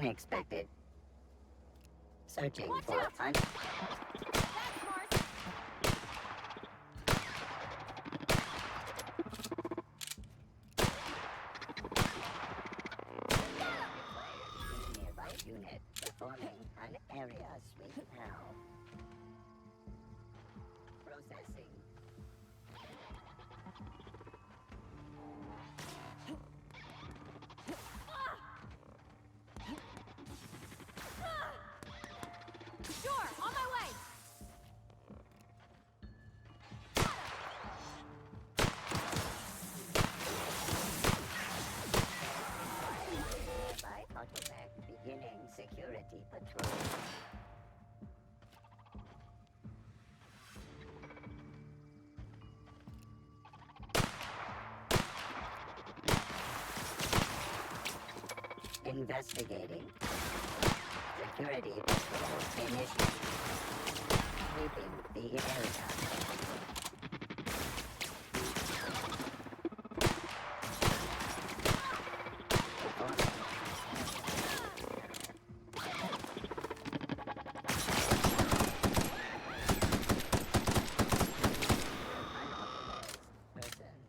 Unexpected. Searching Watch for out! fun. That's Mars. Nearby unit performing an area sweep now. Processing. Sure, on my way. By automac beginning security patrol. Investigating. Security patrol initiated. Sweeping the area. Persons.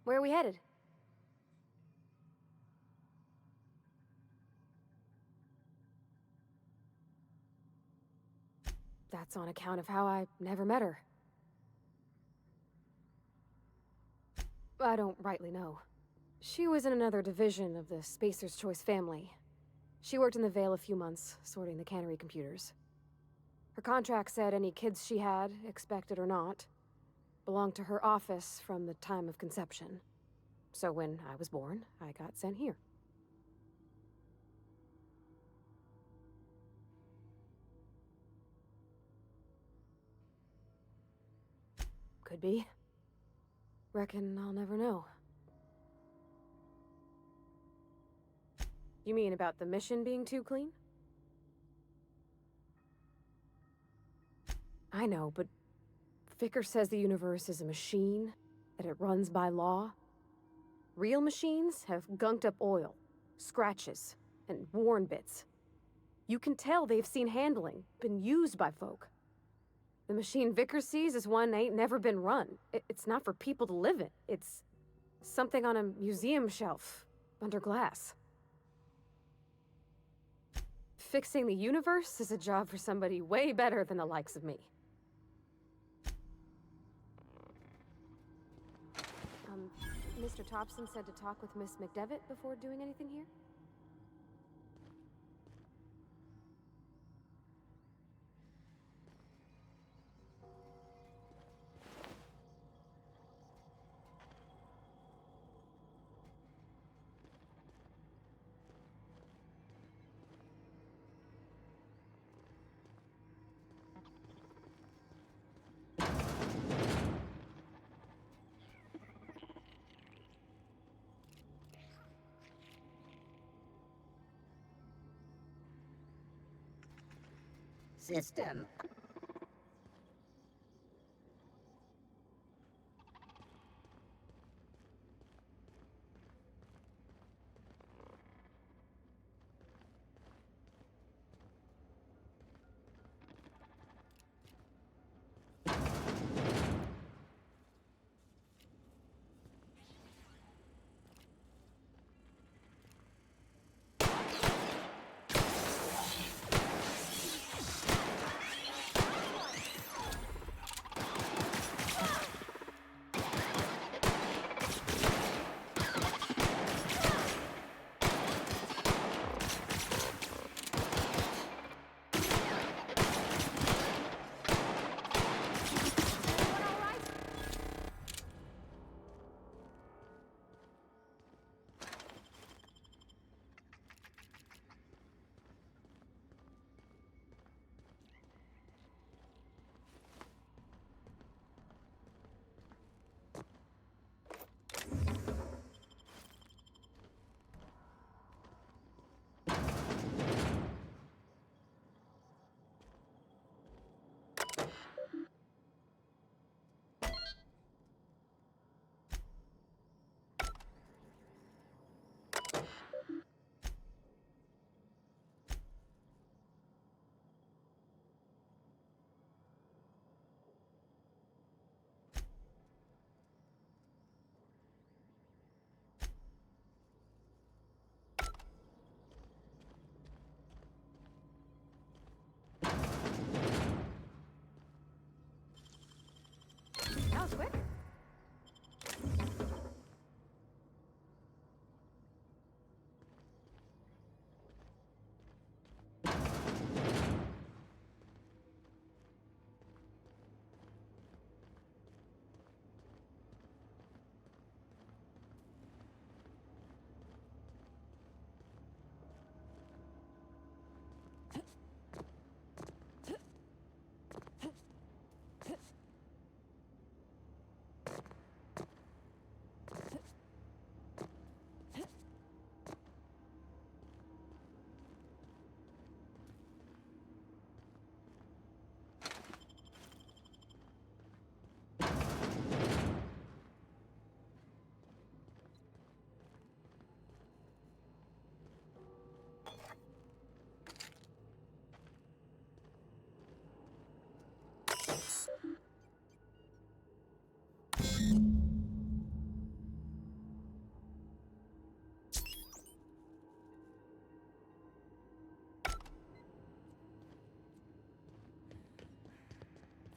Where are we headed? That's on account of how I never met her. I don't rightly know. She was in another division of the Spacer's Choice family. She worked in the Vale a few months, sorting the cannery computers. Her contract said any kids she had, expected or not, belonged to her office from the time of conception. So when I was born, I got sent here. Could be. Reckon I'll never know. You mean about the mission being too clean? I know, but Vicker says the universe is a machine, that it runs by law. Real machines have gunked up oil, scratches, and worn bits. You can tell they've seen handling, been used by folk. The machine Vicker sees is one ain't never been run. It's not for people to live in. It's something on a museum shelf, under glass. Fixing the universe is a job for somebody way better than the likes of me. Mr. Thompson said to talk with Miss McDevitt before doing anything here? System.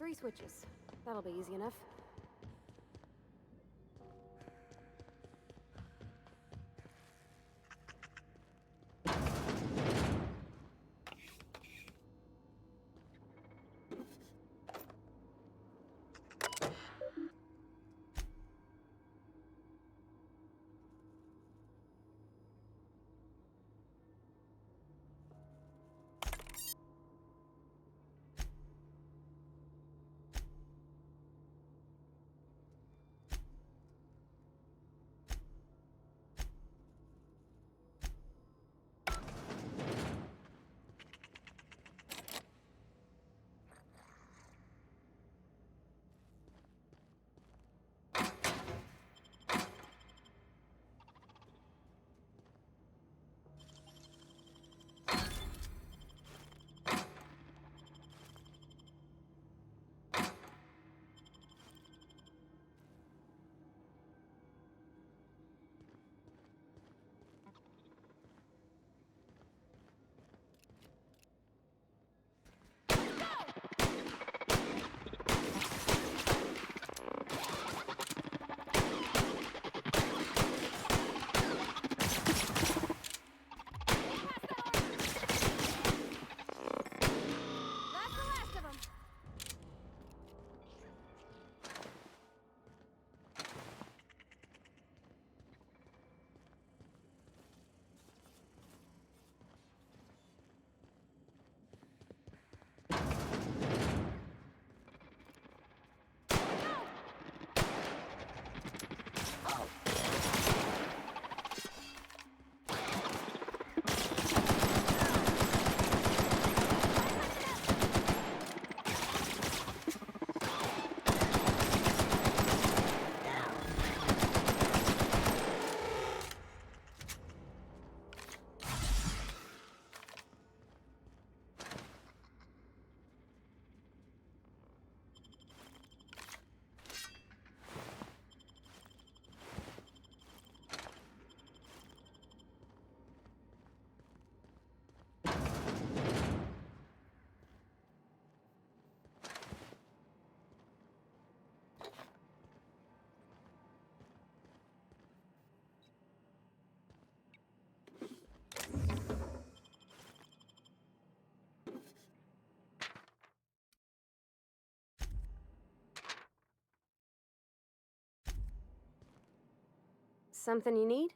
3 switches. That'll be easy enough. That's the last of them. Something you need?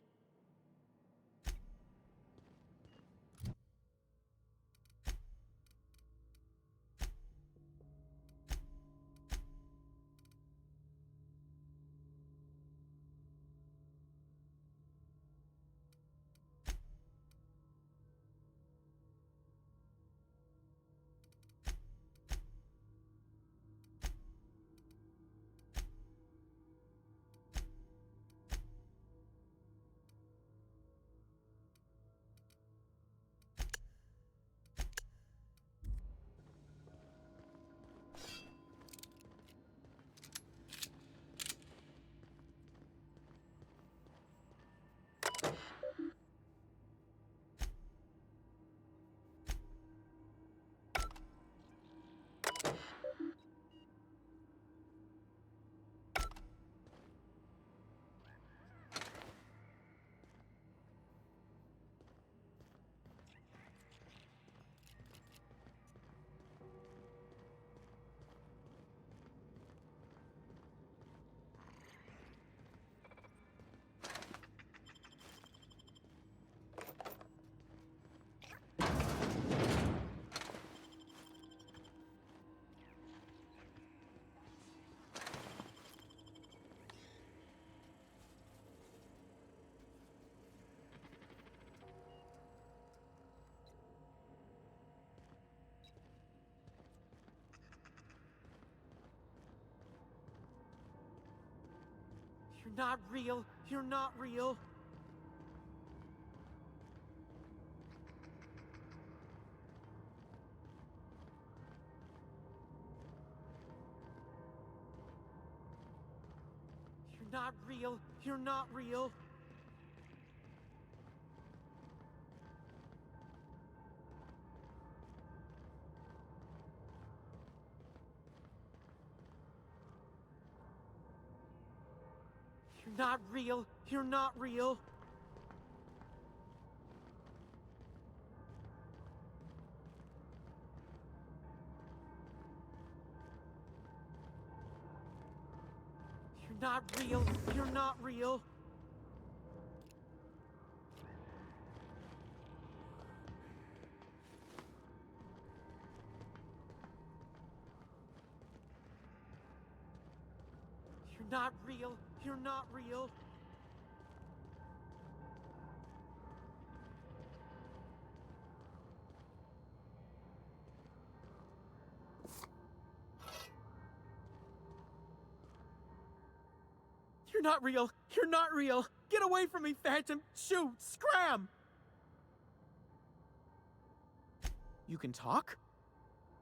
You're not real. You're not real. You're not real. You're not real. You're not real. You're not real. You're not real. You're not real. You're not real. You're not real. You're not real. You're not real. Get away from me, Phantom. Shoot. Scram. You can talk?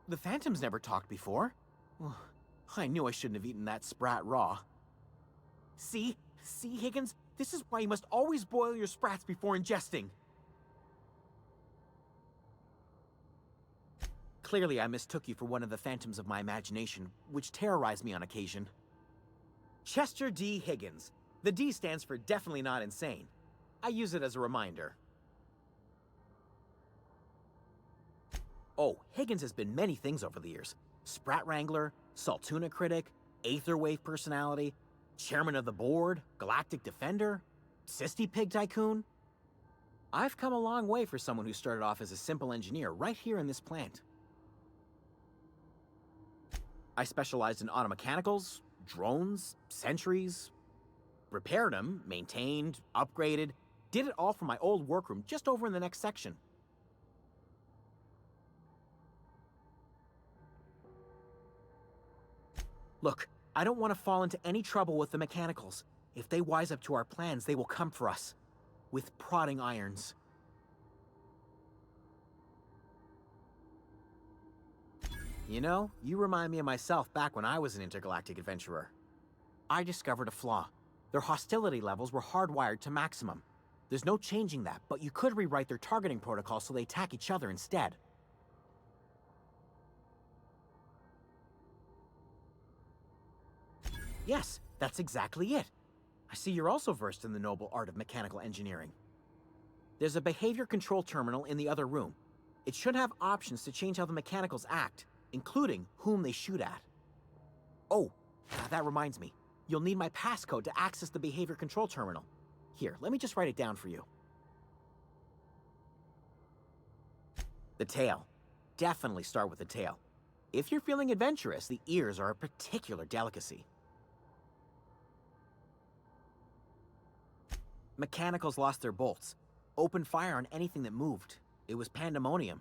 The Phantom's never talked before. Ugh, I knew I shouldn't have eaten that sprat raw. See? See, Higgins? This is why you must always boil your sprats before ingesting. Clearly, I mistook you for one of the phantoms of my imagination, which terrorized me on occasion. Chester D. Higgins. The D stands for definitely not insane. I use it as a reminder. Oh, Higgins has been many things over the years. Sprat Wrangler, Saltuna Critic, Aetherwave Personality, Chairman of the Board, Galactic Defender, Sisty Pig Tycoon. I've come a long way for someone who started off as a simple engineer right here in this plant. I specialized in automechanicals, drones, sentries, repaired them, maintained, upgraded, did it all from my old workroom just over in the next section. Look, I don't want to fall into any trouble with the mechanicals. If they wise up to our plans, they will come for us. With prodding irons. You know, you remind me of myself back when I was an intergalactic adventurer. I discovered a flaw. Their hostility levels were hardwired to maximum. There's no changing that, but you could rewrite their targeting protocol so they attack each other instead. Yes, that's exactly it. I see you're also versed in the noble art of mechanical engineering. There's a behavior control terminal in the other room. It should have options to change how the mechanicals act, including whom they shoot at. Oh, that reminds me. You'll need my passcode to access the behavior control terminal. Here, let me just write it down for you. The tail. Definitely start with the tail. If you're feeling adventurous, the ears are a particular delicacy. Mechanicals lost their bolts. Opened fire on anything that moved. It was pandemonium.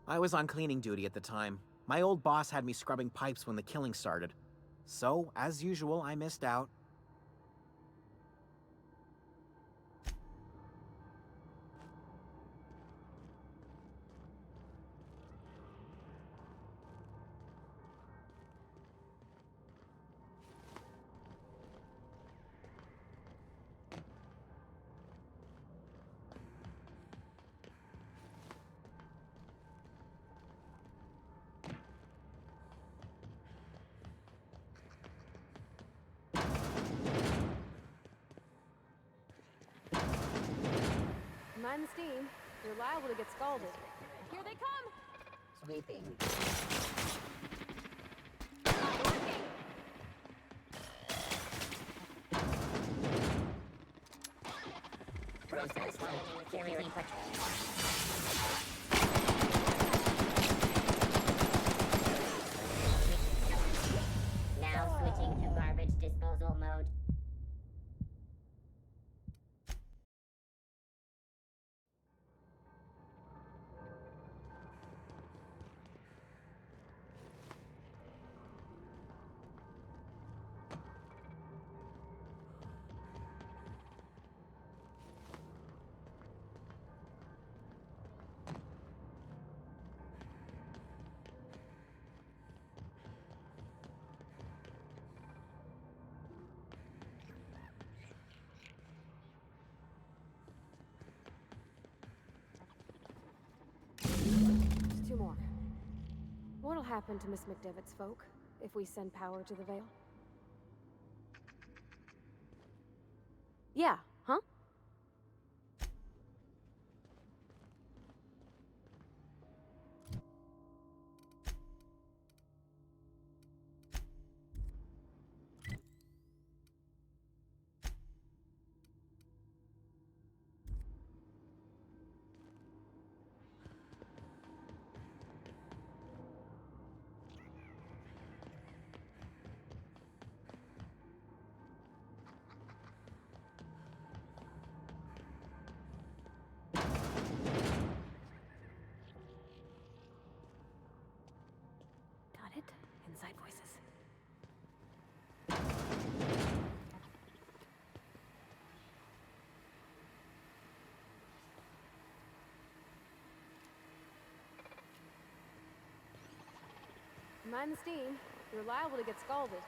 I was on cleaning duty at the time. My old boss had me scrubbing pipes when the killing started. So, as usual, I missed out. Mind the steam. You're liable to get scalded. Here they come! Sweeping. Not working! Process carrier now switching to garbage disposal mode. Just two more. What'll happen to Miss McDevitt's folk if we send power to the Veil? Yeah, huh? Got it. Inside voices. Mind the steam. You're liable to get scalded.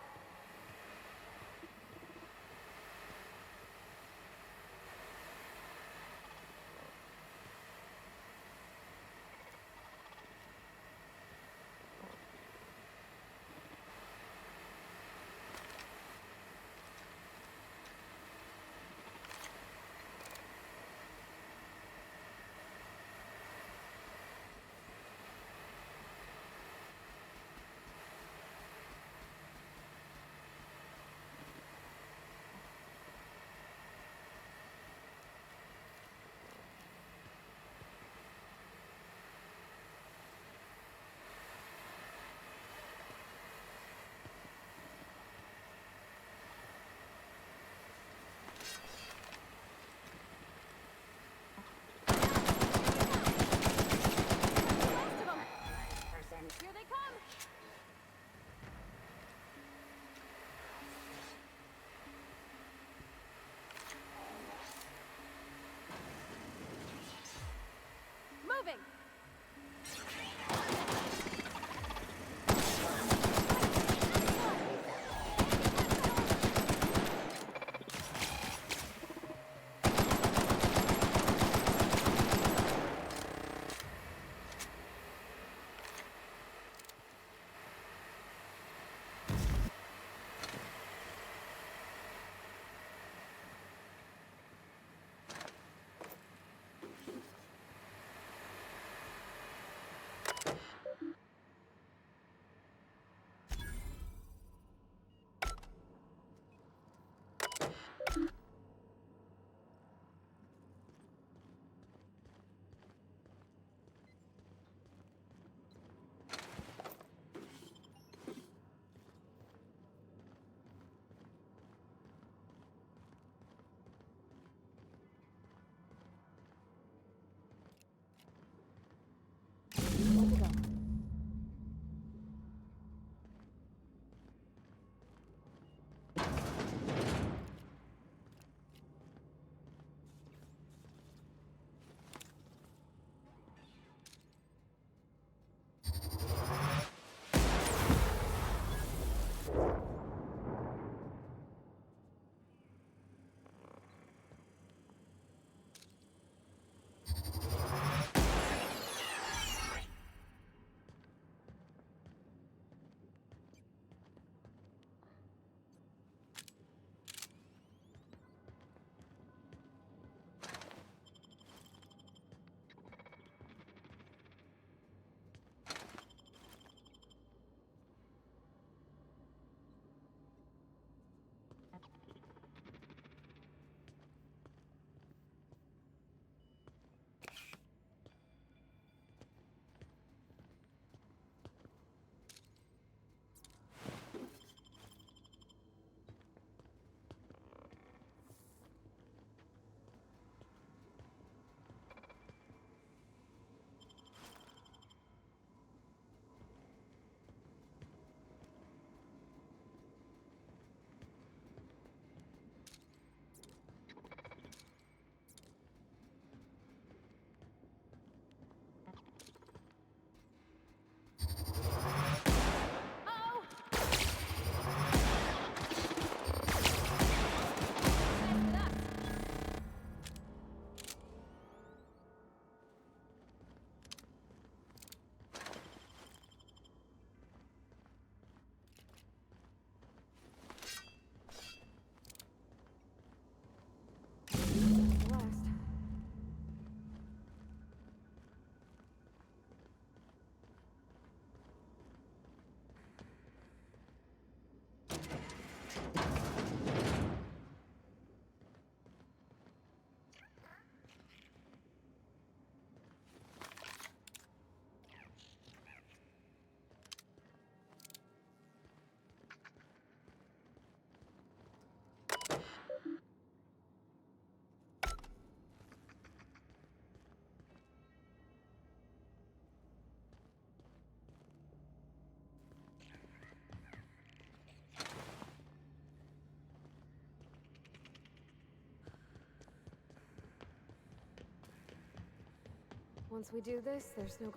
Once we do this, there's no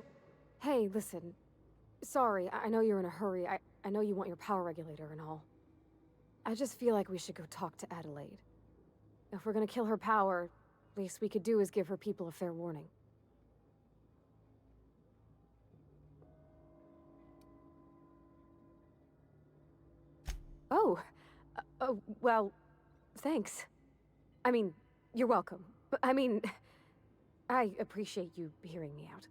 Hey, listen. Sorry, I know you're in a hurry. I know you want your power regulator and all. I just feel like we should go talk to Adelaide. If we're gonna kill her power, least we could do is give her people a fair warning. Oh, oh, well, thanks. I mean, you're welcome. But I mean, I appreciate you hearing me out.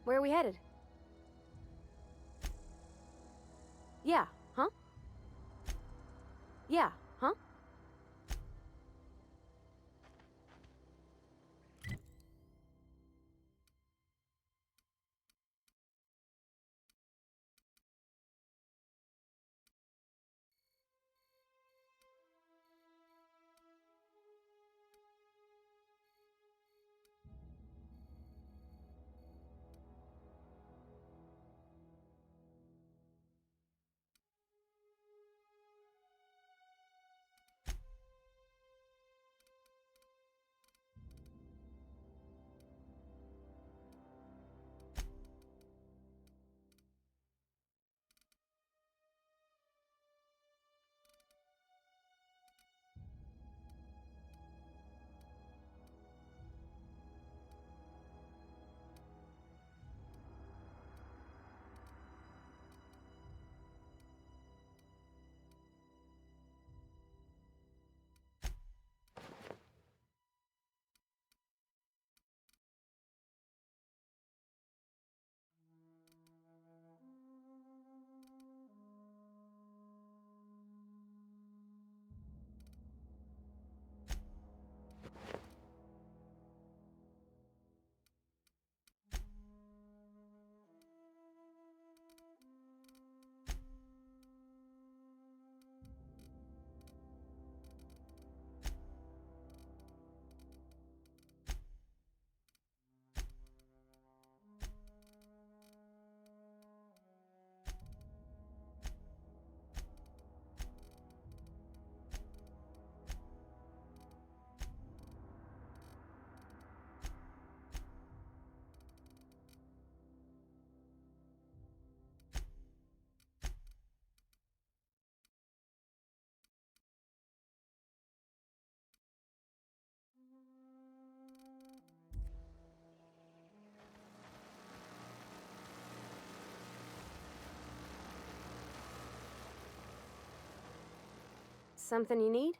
Where are we headed? Yeah, huh? Yeah, huh? Something you need?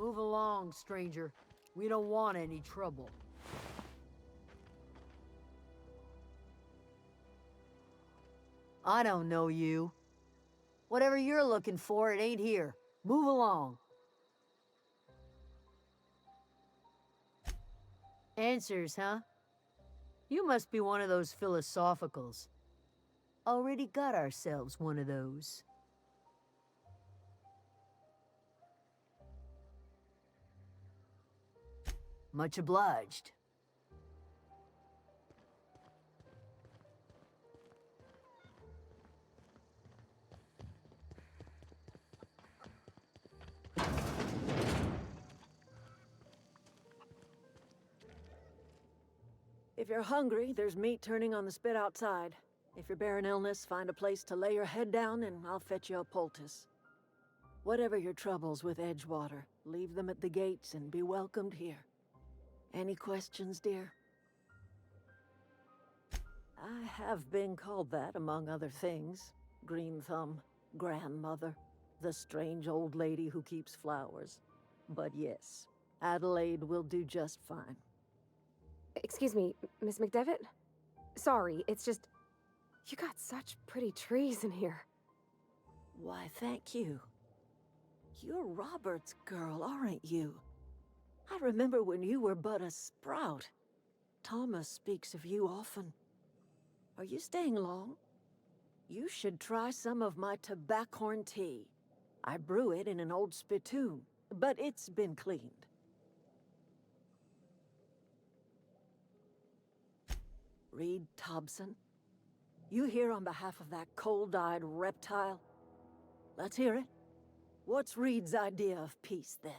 Move along, stranger. We don't want any trouble. I don't know you. Whatever you're looking for, it ain't here. Move along. Answers, huh? You must be one of those philosophicals. Already got ourselves one of those. Much obliged. If you're hungry, there's meat turning on the spit outside. If you're bearing illness, find a place to lay your head down and I'll fetch you a poultice. Whatever your troubles with Edgewater, leave them at the gates and be welcomed here. Any questions, dear? I have been called that, among other things. Green Thumb, grandmother, the strange old lady who keeps flowers. But yes, Adelaide will do just fine. Excuse me, Miss McDevitt? Sorry, it's just... You got such pretty trees in here. Why, thank you. You're Robert's girl, aren't you? I remember when you were but a sprout. Thomas speaks of you often. Are you staying long? You should try some of my tobaccorn tea. I brew it in an old spittoon, but it's been cleaned. Reed Thompson? You here on behalf of that cold-eyed reptile? Let's hear it. What's Reed's idea of peace, then?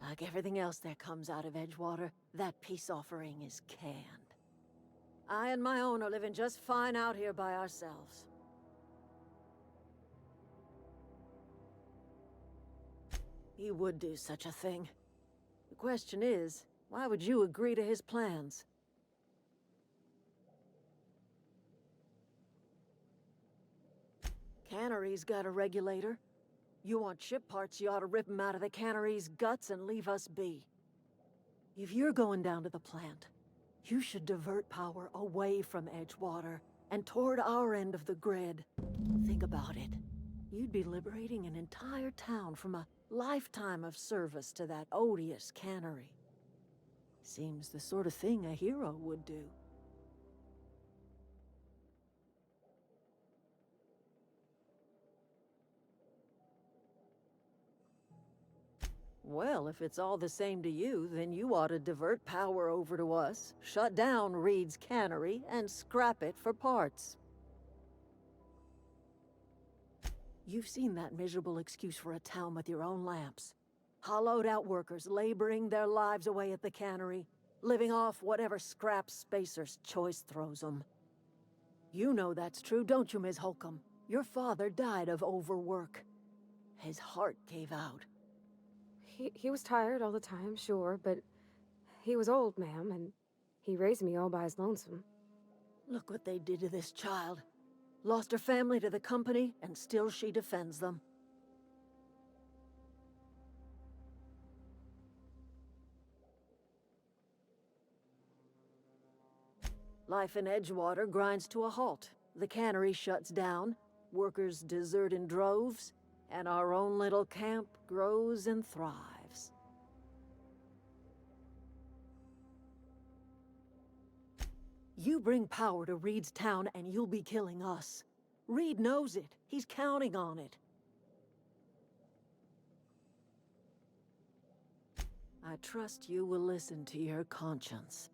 Like everything else that comes out of Edgewater, that peace offering is canned. I and my own are living just fine out here by ourselves. He would do such a thing. The question is, why would you agree to his plans? Cannery's got a regulator. You want ship parts, you ought to rip 'em out of the cannery's guts and leave us be. If you're going down to the plant, you should divert power away from Edgewater and toward our end of the grid. Think about it. You'd be liberating an entire town from a lifetime of service to that odious cannery. Seems the sort of thing a hero would do. Well, if it's all the same to you, then you ought to divert power over to us, shut down Reed's cannery, and scrap it for parts. You've seen that miserable excuse for a town with your own lamps. Hollowed-out workers laboring their lives away at the cannery, living off whatever scraps Spacer's choice throws them. You know that's true, don't you, Ms. Holcomb? Your father died of overwork. His heart gave out. He was tired all the time, sure, but he was old, ma'am, and he raised me all by his lonesome. Look what they did to this child. Lost her family to the company, and still she defends them. Life in Edgewater grinds to a halt. The cannery shuts down, workers desert in droves, and our own little camp grows and thrives. You bring power to Reed's town and you'll be killing us. Reed knows it. He's counting on it. I trust you will listen to your conscience.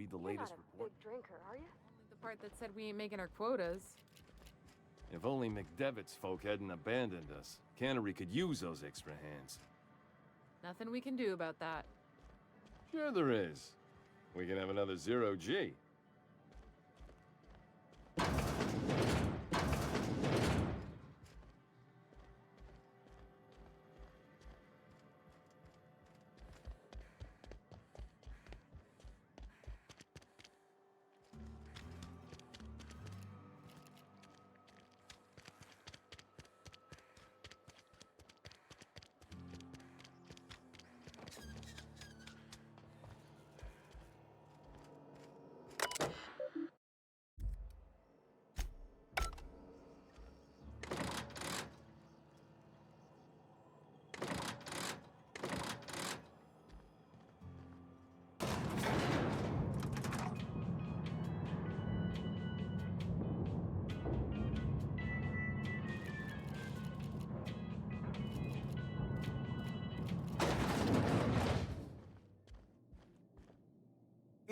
read the You're latest not a report? big drinker, are you? Only the part that said we ain't making our quotas. If only McDevitt's folk hadn't abandoned us. Cannery could use those extra hands. Nothing we can do about that. Sure there is. We can have another zero-G.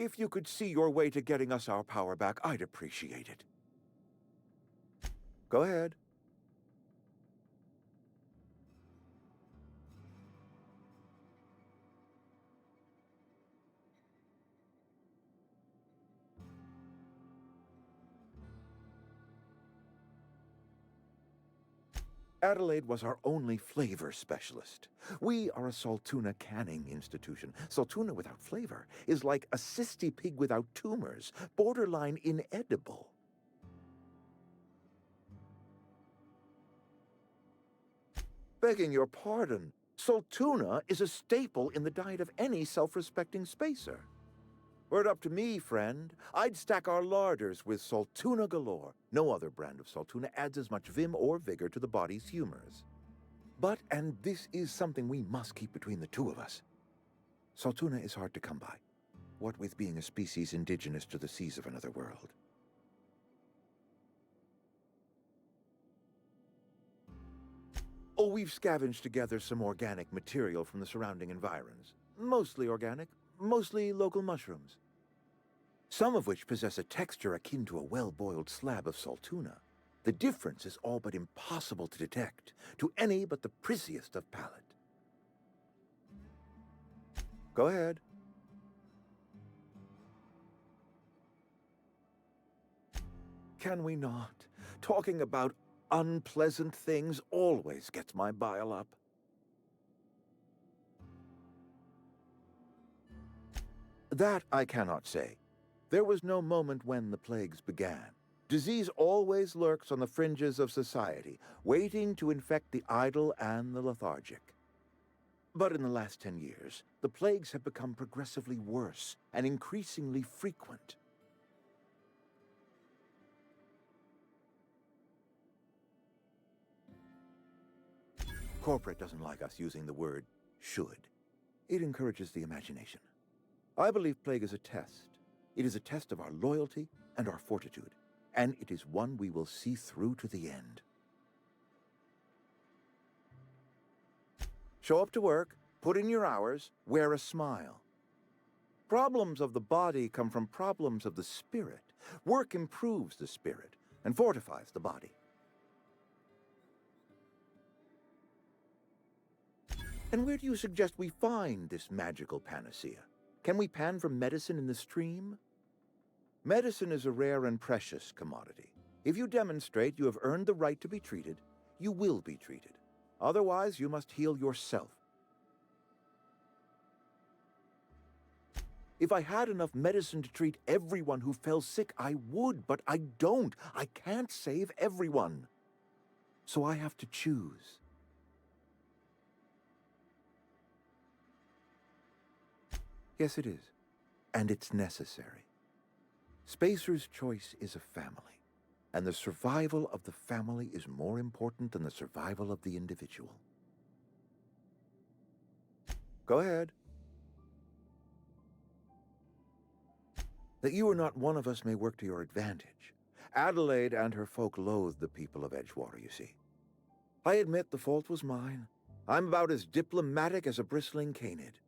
If you could see your way to getting us our power back, I'd appreciate it. Go ahead. Adelaide was our only flavor specialist. We are a Saltuna canning institution. Saltuna without flavor is like a cysty pig without tumors, borderline inedible. Begging your pardon, Saltuna is a staple in the diet of any self-respecting spacer. Were it up to me, friend, I'd stack our larders with Saltuna galore. No other brand of Saltuna adds as much vim or vigor to the body's humors. But, and this is something we must keep between the two of us, Saltuna is hard to come by, what with being a species indigenous to the seas of another world. Oh, we've scavenged together some organic material from the surrounding environs. Mostly organic, mostly local mushrooms. Some of which possess a texture akin to a well-boiled slab of Saltuna. The difference is all but impossible to detect to any but the prissiest of palate. Go ahead. Can we not? Talking about unpleasant things always gets my bile up. That I cannot say. There was no moment when the plagues began. Disease always lurks on the fringes of society, waiting to infect the idle and the lethargic. But in the last 10 years, the plagues have become progressively worse and increasingly frequent. Corporate doesn't like us using the word should. It encourages the imagination. I believe plague is a test. It is a test of our loyalty and our fortitude, and it is one we will see through to the end. Show up to work, put in your hours, wear a smile. Problems of the body come from problems of the spirit. Work improves the spirit and fortifies the body. And where do you suggest we find this magical panacea? Can we pan for medicine in the stream? Medicine is a rare and precious commodity. If you demonstrate you have earned the right to be treated, you will be treated. Otherwise, you must heal yourself. If I had enough medicine to treat everyone who fell sick, I would, but I don't. I can't save everyone. So I have to choose. Yes, it is. And it's necessary. Spacer's choice is a family, and the survival of the family is more important than the survival of the individual. Go ahead. That you are not one of us may work to your advantage. Adelaide and her folk loathe the people of Edgewater, you see. I admit the fault was mine. I'm about as diplomatic as a bristling canid.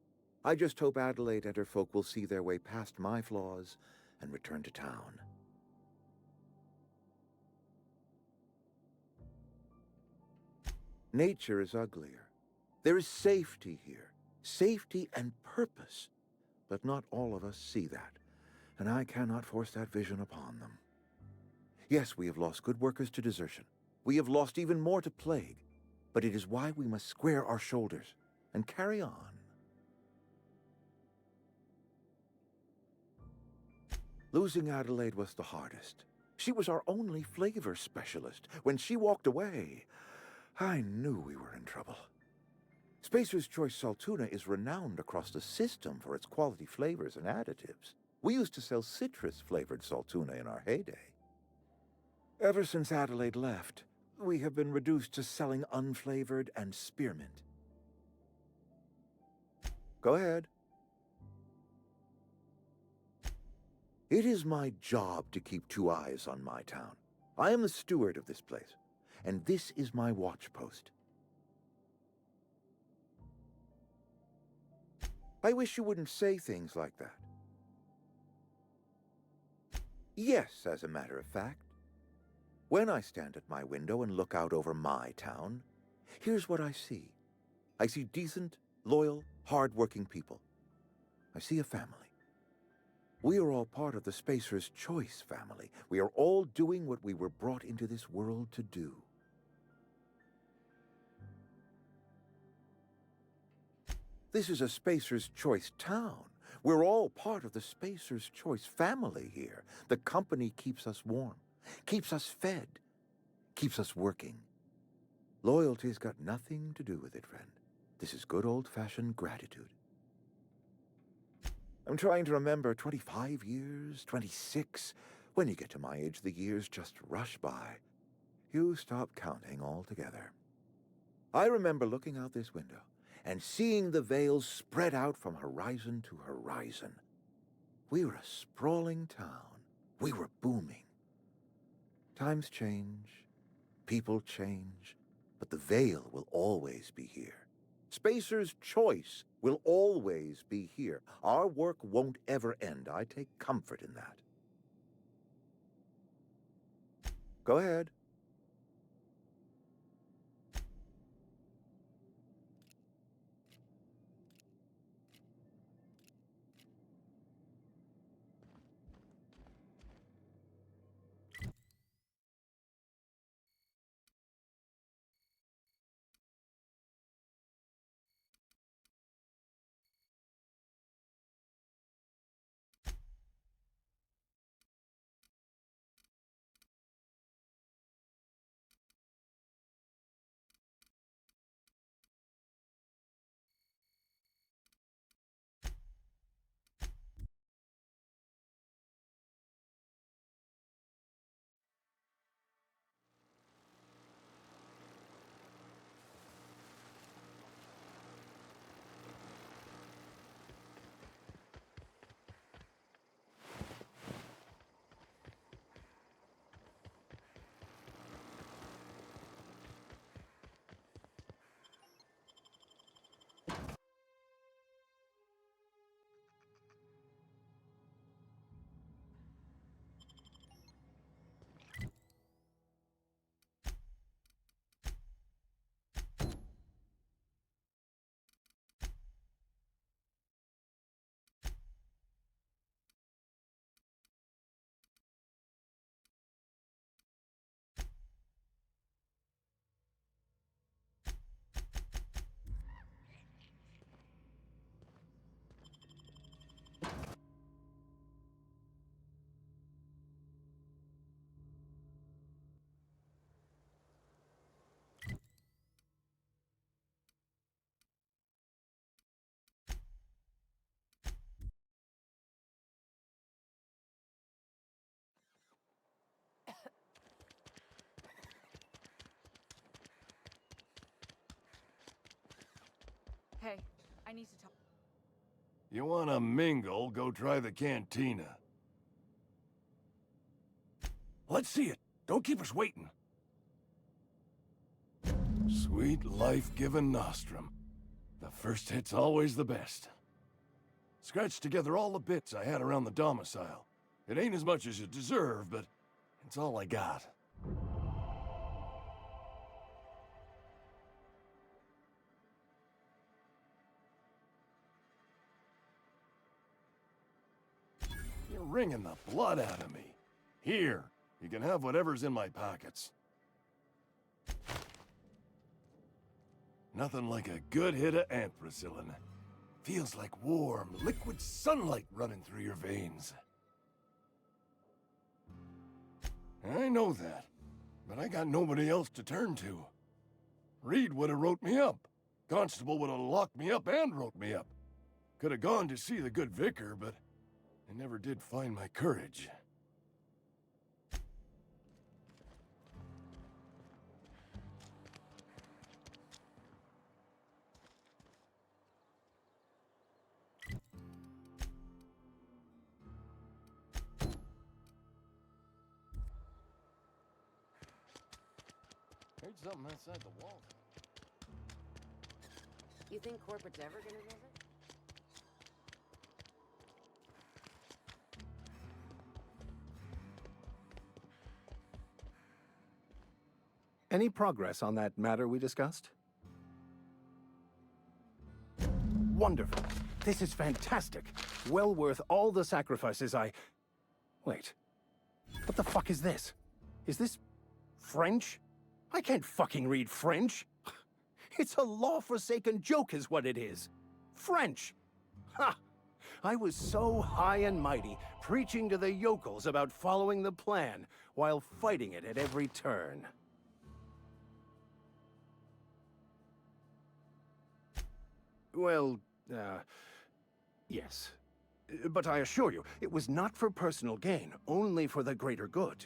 I just hope Adelaide and her folk will see their way past my flaws and return to town. Nature is uglier. There is safety here. Safety and purpose. But not all of us see that, and I cannot force that vision upon them. Yes, we have lost good workers to desertion. We have lost even more to plague. But it is why we must square our shoulders and carry on. Losing Adelaide was the hardest. She was our only flavor specialist. When she walked away, I knew we were in trouble. Spacer's Choice Salt Tuna is renowned across the system for its quality flavors and additives. We used to sell citrus-flavored salt tuna in our heyday. Ever since Adelaide left, we have been reduced to selling unflavored and spearmint. Go ahead. It is my job to keep 2 eyes on my town. I am the steward of this place, and this is my watch post. I wish you wouldn't say things like that. Yes, as a matter of fact. When I stand at my window and look out over my town, here's what I see. I see decent, loyal, hard-working people. I see a family. We are all part of the Spacer's Choice family. We are all doing what we were brought into this world to do. This is a Spacer's Choice town. We're all part of the Spacer's Choice family here. The company keeps us warm, keeps us fed, keeps us working. Loyalty's got nothing to do with it, friend. This is good old-fashioned gratitude. I'm trying to remember 25 years, 26. When you get to my age, the years just rush by. You stop counting altogether. I remember looking out this window and seeing the veils spread out from horizon to horizon. We were a sprawling town. We were booming. Times change, people change, but the veil will always be here. Spacer's Choice will always be here. Our work won't ever end. I take comfort in that. Go ahead. Hey, I need to talk. You wanna mingle, go try the cantina. Let's see it. Don't keep us waiting. Sweet life-giving nostrum. The first hit's always the best. Scratched together all the bits I had around the domicile. It ain't as much as you deserve, but it's all I got. You're wringing the blood out of me. Here, you can have whatever's in my pockets. Nothing like a good hit of ampicillin. Feels like warm, liquid sunlight running through your veins. I know that, but I got nobody else to turn to. Reed would have wrote me up. Constable would have locked me up and wrote me up. Could have gone to see the good vicar, but I never did find my courage. Heard something outside the wall. You think corporate's ever gonna visit? Any progress on that matter we discussed? Wonderful. This is fantastic. Well worth all the sacrifices I... Wait. What the fuck is this? Is this... French? I can't fucking read French. It's a law-forsaken joke is what it is. French! Ha! I was so high and mighty, preaching to the yokels about following the plan, while fighting it at every turn. Well, yes. But I assure you, it was not for personal gain, only for the greater good.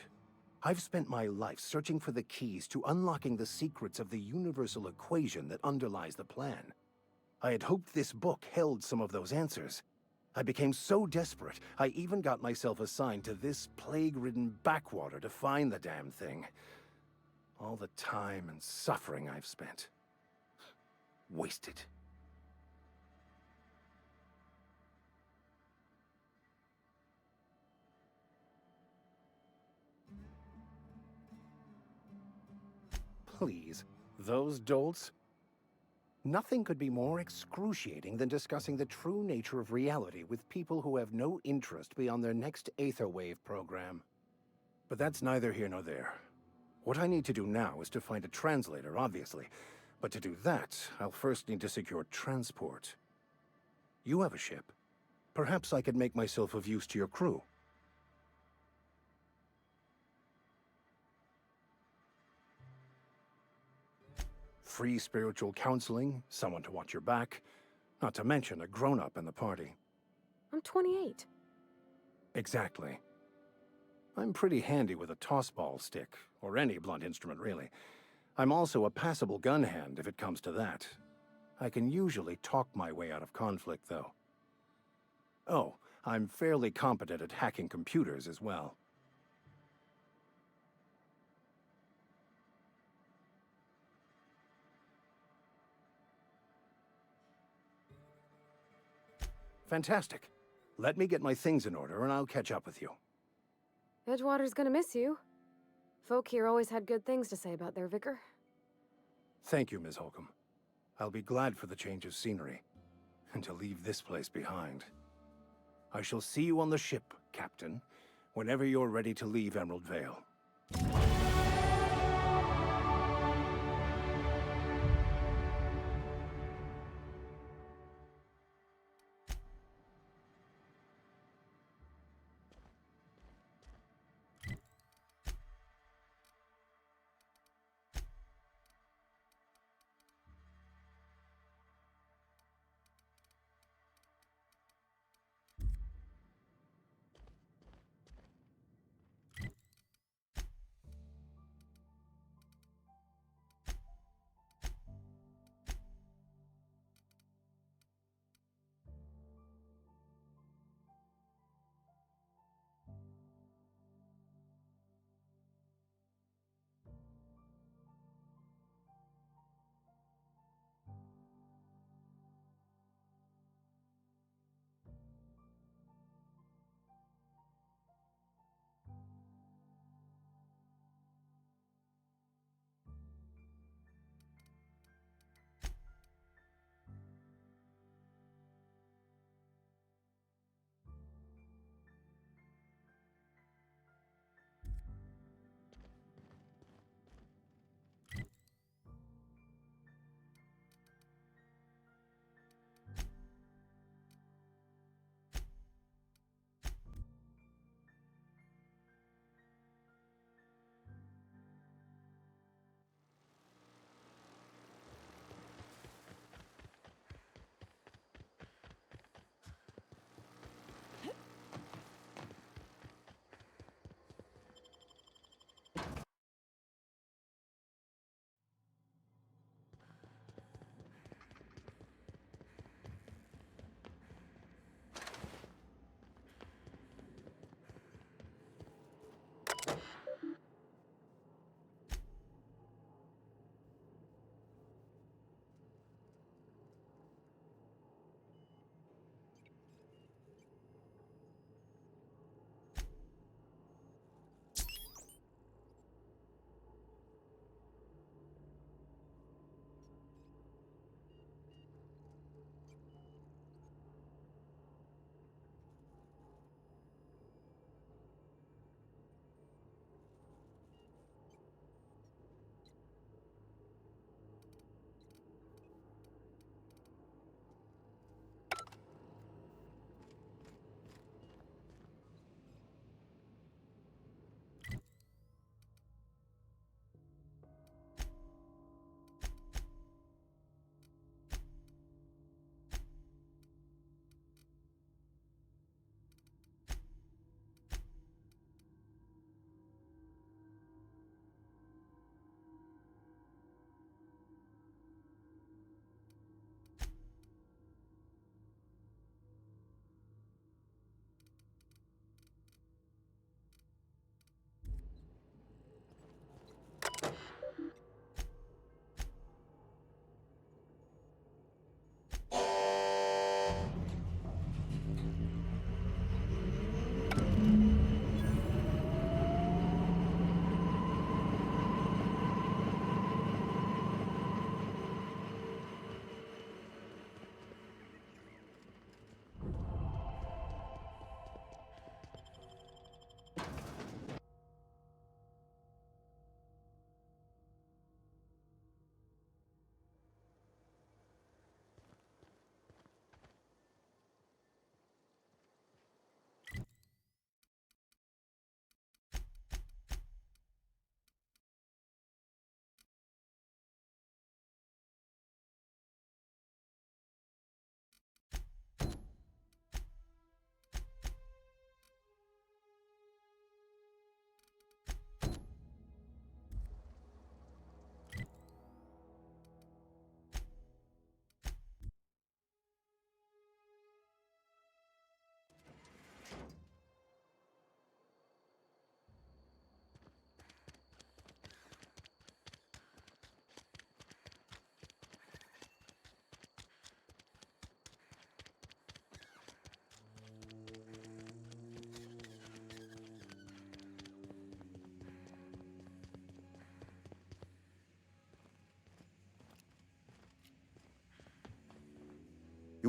I've spent my life searching for the keys to unlocking the secrets of the universal equation that underlies the plan. I had hoped this book held some of those answers. I became so desperate, I even got myself assigned to this plague-ridden backwater to find the damn thing. All the time and suffering I've spent. Wasted. Please, those dolts? Nothing could be more excruciating than discussing the true nature of reality with people who have no interest beyond their next Aetherwave program. But that's neither here nor there. What I need to do now is to find a translator, obviously. But to do that, I'll first need to secure transport. You have a ship. Perhaps I could make myself of use to your crew. Free spiritual counseling, someone to watch your back, not to mention a grown-up in the party. I'm 28. Exactly. I'm pretty handy with a toss-ball stick, or any blunt instrument, really. I'm also a passable gun hand, if it comes to that. I can usually talk my way out of conflict, though. Oh, I'm fairly competent at hacking computers as well. Fantastic. Let me get my things in order and I'll catch up with you. Edgewater's gonna miss you. Folk here always had good things to say about their vicar. Thank you, Ms. Holcomb. I'll be glad for the change of scenery, and to leave this place behind. I shall see you on the ship, Captain, whenever you're ready to leave Emerald Vale.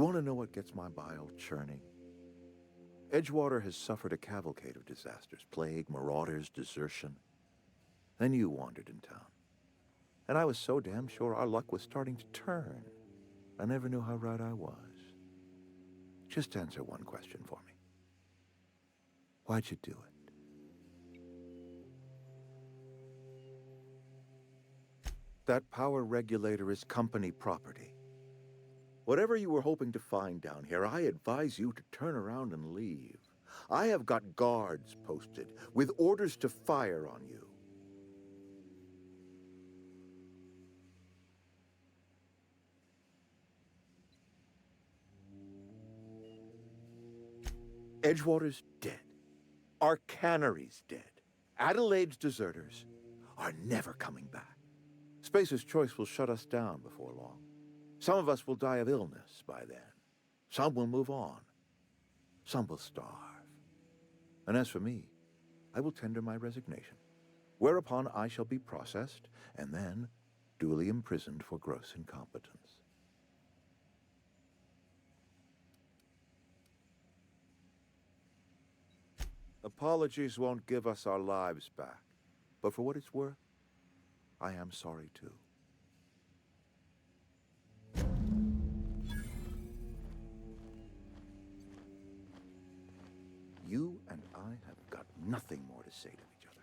want to know what gets my bile churning? Edgewater has suffered a cavalcade of disasters, plague, marauders, desertion. Then you wandered in town. And I was so damn sure our luck was starting to turn. I never knew how right I was. Just answer one question for me. Why'd you do it? That power regulator is company property. Whatever you were hoping to find down here, I advise you to turn around and leave. I have got guards posted with orders to fire on you. Edgewater's dead. Our cannery's dead. Adelaide's deserters are never coming back. Spacer's Choice will shut us down before long. Some of us will die of illness by then. Some will move on. Some will starve. And as for me, I will tender my resignation, whereupon I shall be processed and then duly imprisoned for gross incompetence. Apologies won't give us our lives back, but for what it's worth, I am sorry too. You and I have got nothing more to say to each other.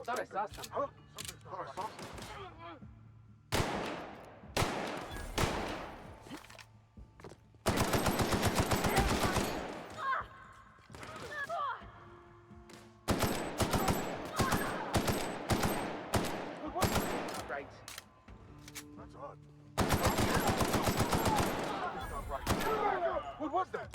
Thought I saw something. Oh, right. That's odd. That's not right. What was that?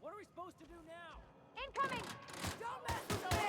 What are we supposed to do now? Incoming! Don't mess with me!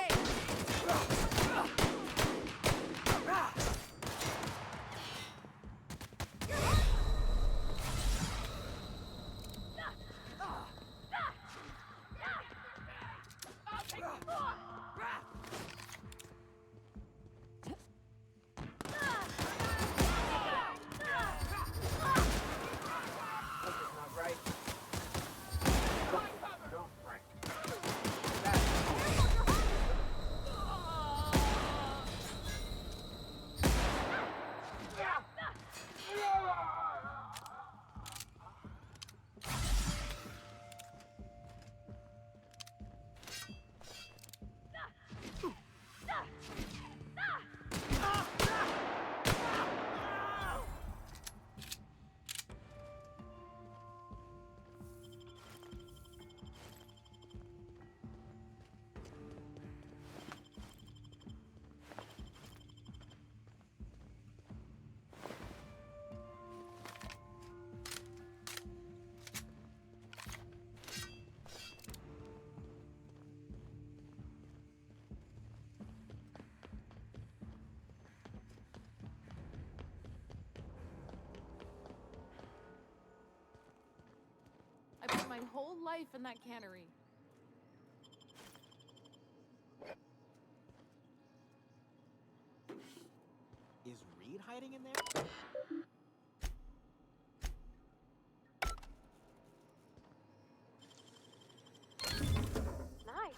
my whole life in that cannery. Is Reed hiding in there? Nice.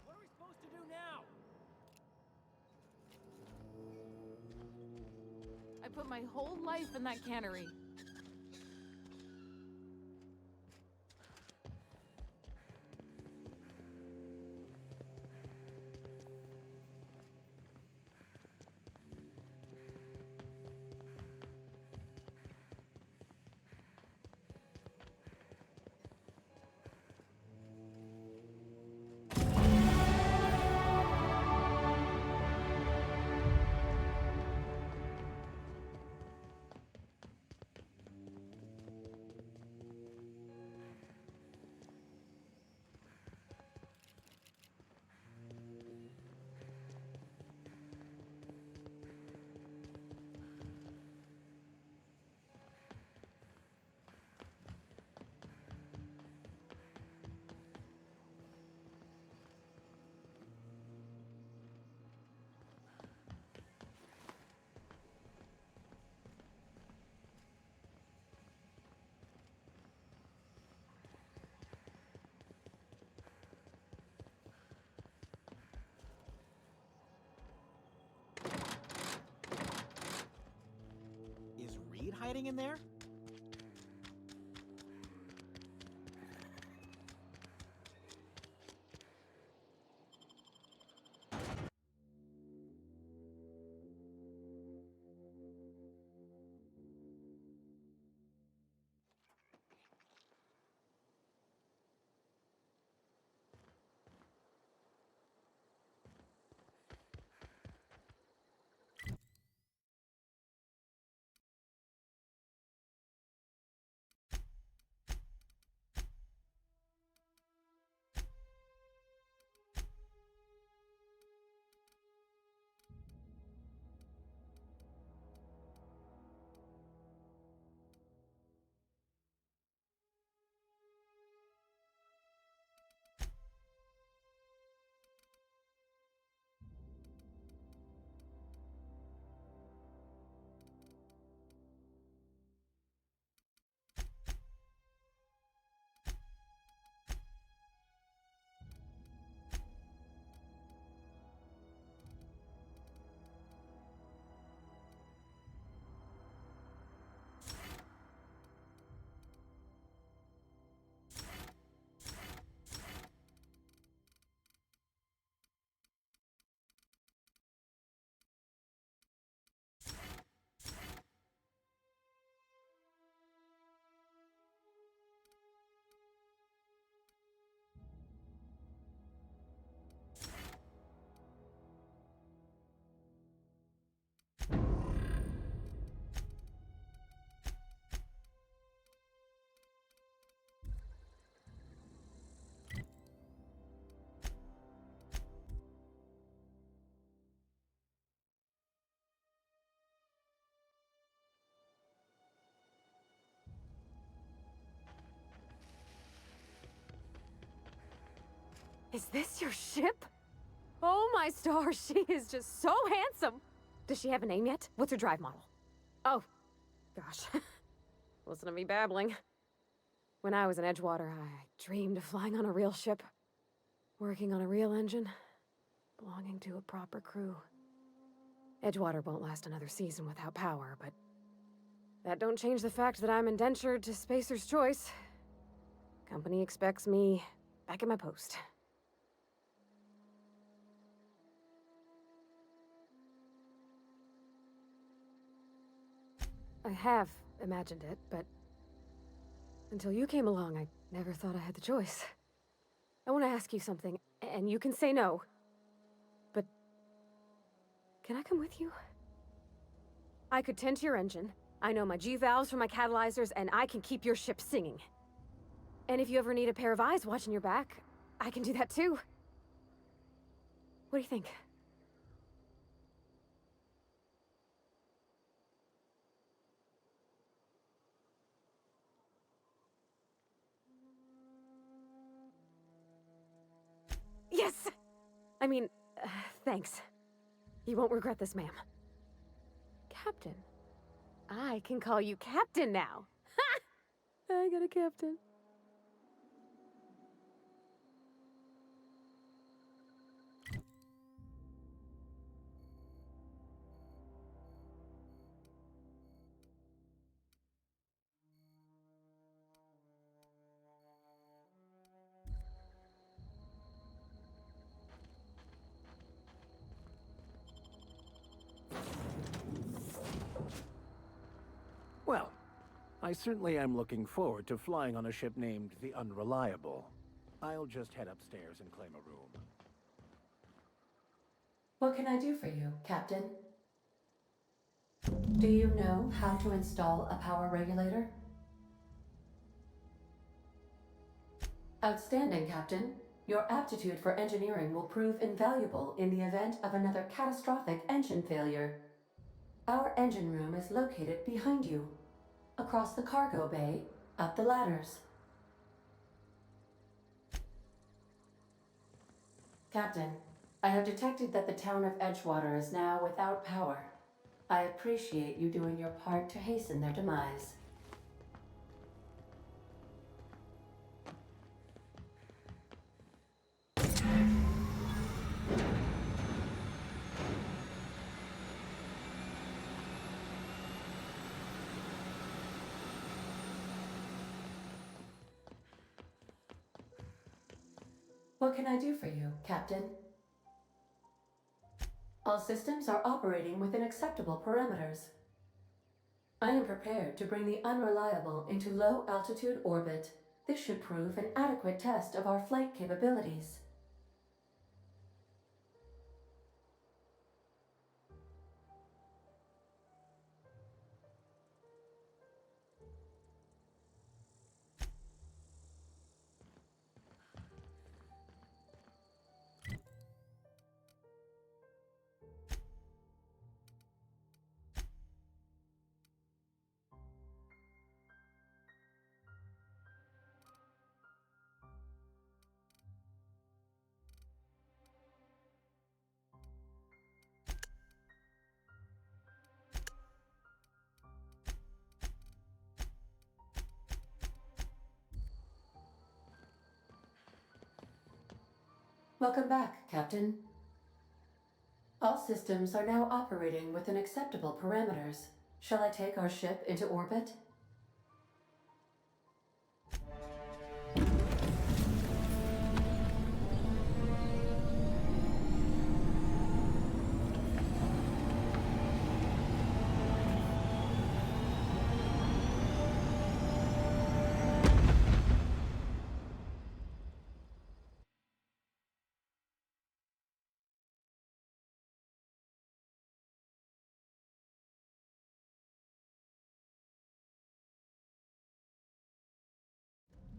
What are we supposed to do now? I put my whole life in that cannery. Is Reed hiding in there? Is this your ship? Oh my stars, she is just so handsome. Does she have a name yet? What's her drive model? Oh, gosh. Listen to me babbling. When I was in Edgewater, I dreamed of flying on a real ship, working on a real engine, belonging to a proper crew. Edgewater won't last another season without power, but that don't change the fact that I'm indentured to Spacer's Choice. Company expects me back at my post. I have imagined it, but until you came along, I never thought I had the choice. I want to ask you something, and you can say no. But can I come with you? I could tend to your engine. I know my G-valves for my catalyzers, and I can keep your ship singing. And if you ever need a pair of eyes watching your back, I can do that too. What do you think? Yes! I mean, thanks. You won't regret this, ma'am. Captain. I can call you Captain now. Ha! I got a captain. Well, I certainly am looking forward to flying on a ship named the Unreliable. I'll just head upstairs and claim a room. What can I do for you, Captain? Do you know how to install a power regulator? Outstanding, Captain. Your aptitude for engineering will prove invaluable in the event of another catastrophic engine failure. Our engine room is located behind you, across the cargo bay, up the ladders. Captain, I have detected that the town of Edgewater is now without power. I appreciate you doing your part to hasten their demise. What can I do for you, Captain? All systems are operating within acceptable parameters. I am prepared to bring the Unreliable into low-altitude orbit. This should prove an adequate test of our flight capabilities. Welcome back, Captain. All systems are now operating within acceptable parameters. Shall I take our ship into orbit?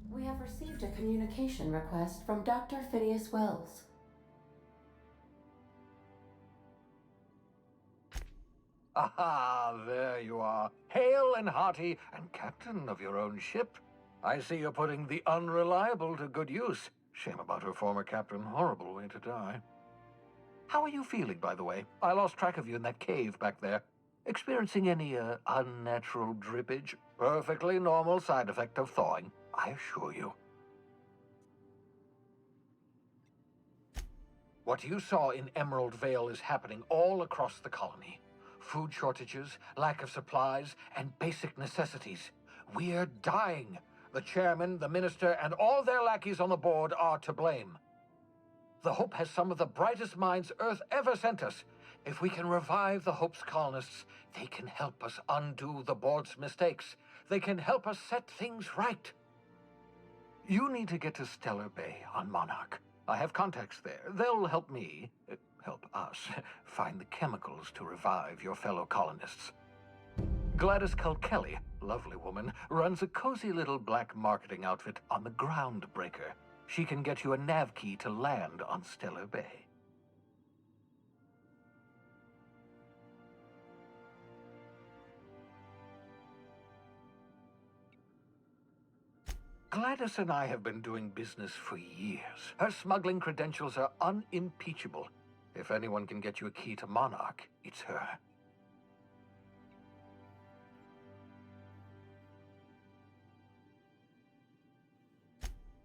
We have received a communication request from Dr. Phineas Wells. Aha, there you are. Hale and hearty, and captain of your own ship. I see you're putting the Unreliable to good use. Shame about her former captain. Horrible way to die. How are you feeling, by the way? I lost track of you in that cave back there. Experiencing any, unnatural drippage? Perfectly normal side effect of thawing, I assure you. What you saw in Emerald Vale is happening all across the colony. Food shortages, lack of supplies, and basic necessities. We're dying. The chairman, the minister, and all their lackeys on the board are to blame. The Hope has some of the brightest minds Earth ever sent us. If we can revive the Hope's colonists, they can help us undo the board's mistakes. They can help us set things right. You need to get to Stellar Bay on Monarch. I have contacts there. They'll help me, help us, find the chemicals to revive your fellow colonists. Gladys Kelly, lovely woman, runs a cozy little black marketing outfit on the Groundbreaker. She can get you a nav key to land on Stellar Bay. Gladys and I have been doing business for years. Her smuggling credentials are unimpeachable. If anyone can get you a key to Monarch, it's her.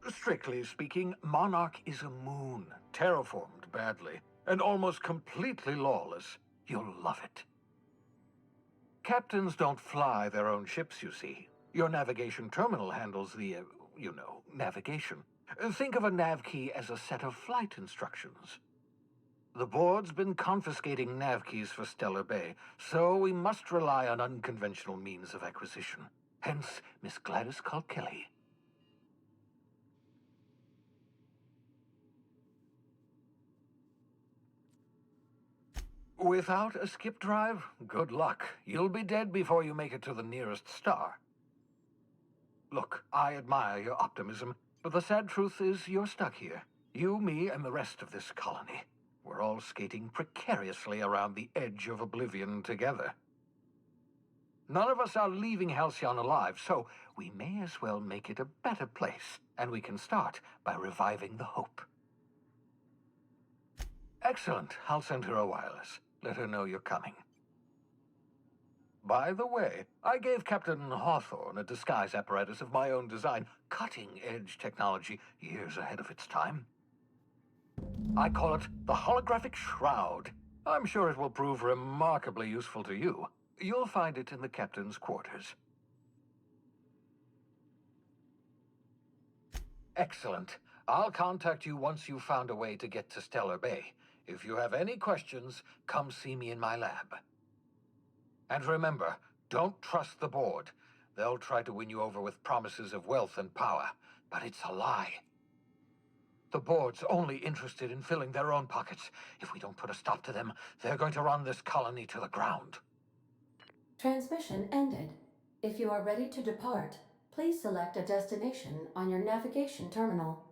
Strictly speaking, Monarch is a moon, terraformed badly, and almost completely lawless. You'll love it. Captains don't fly their own ships, you see. Your navigation terminal handles the, navigation. Think of a nav key as a set of flight instructions. The board's been confiscating nav keys for Stellar Bay, so we must rely on unconventional means of acquisition. Hence, Miss Gladys Kelly. Without a skip drive, good luck. You'll be dead before you make it to the nearest star. Look, I admire your optimism, but the sad truth is you're stuck here. You, me, and the rest of this colony. We're all skating precariously around the edge of oblivion together. None of us are leaving Halcyon alive, so we may as well make it a better place, and we can start by reviving the Hope. Excellent. I'll send her a wireless. Let her know you're coming. By the way, I gave Captain Hawthorne a disguise apparatus of my own design, cutting-edge technology years ahead of its time. I call it the Holographic Shroud. I'm sure it will prove remarkably useful to you. You'll find it in the captain's quarters. Excellent. I'll contact you once you've found a way to get to Stellar Bay. If you have any questions, come see me in my lab. And remember, don't trust the board. They'll try to win you over with promises of wealth and power, but it's a lie. The board's only interested in filling their own pockets. If we don't put a stop to them, they're going to run this colony to the ground. Transmission ended. If you are ready to depart, please select a destination on your navigation terminal.